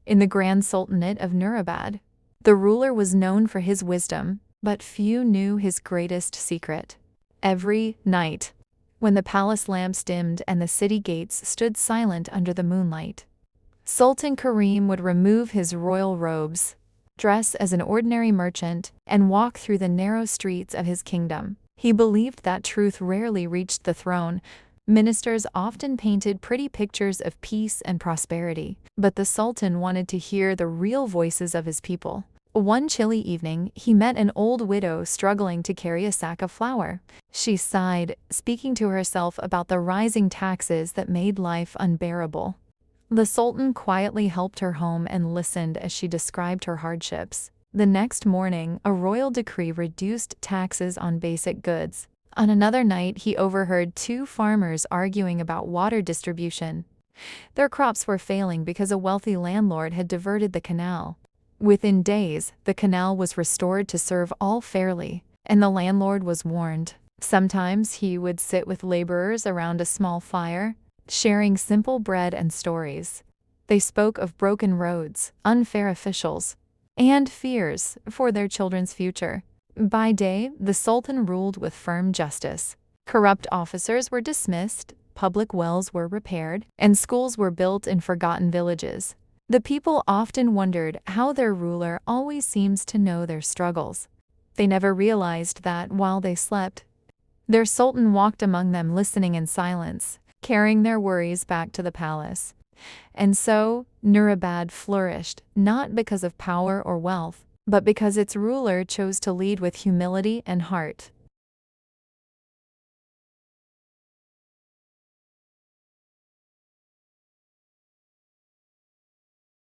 In the Grand Sultanate of Nurabad, the ruler was known for his wisdom, but few knew his greatest secret. Every night, when the palace lamps dimmed and the city gates stood silent under the moonlight, Sultan Karim would remove his royal robes, dress as an ordinary merchant, and walk through the narrow streets of his kingdom. He believed that truth rarely reached the throne. Ministers often painted pretty pictures of peace and prosperity, but the Sultan wanted to hear the real voices of his people. One chilly evening, he met an old widow struggling to carry a sack of flour. She sighed, speaking to herself about the rising taxes that made life unbearable. The Sultan quietly helped her home and listened as she described her hardships. The next morning, a royal decree reduced taxes on basic goods. On another night, he overheard two farmers arguing about water distribution. Their crops were failing because a wealthy landlord had diverted the canal. Within days, the canal was restored to serve all fairly, and the landlord was warned. Sometimes he would sit with laborers around a small fire, sharing simple bread and stories. They spoke of broken roads, unfair officials, and fears for their children's future. By day, the Sultan ruled with firm justice. Corrupt officers were dismissed, public wells were repaired, and schools were built in forgotten villages. The people often wondered how their ruler always seems to know their struggles. They never realized that, while they slept, their sultan walked among them listening in silence, carrying their worries back to the palace. And so, Nurabad flourished, not because of power or wealth, but because its ruler chose to lead with humility and heart.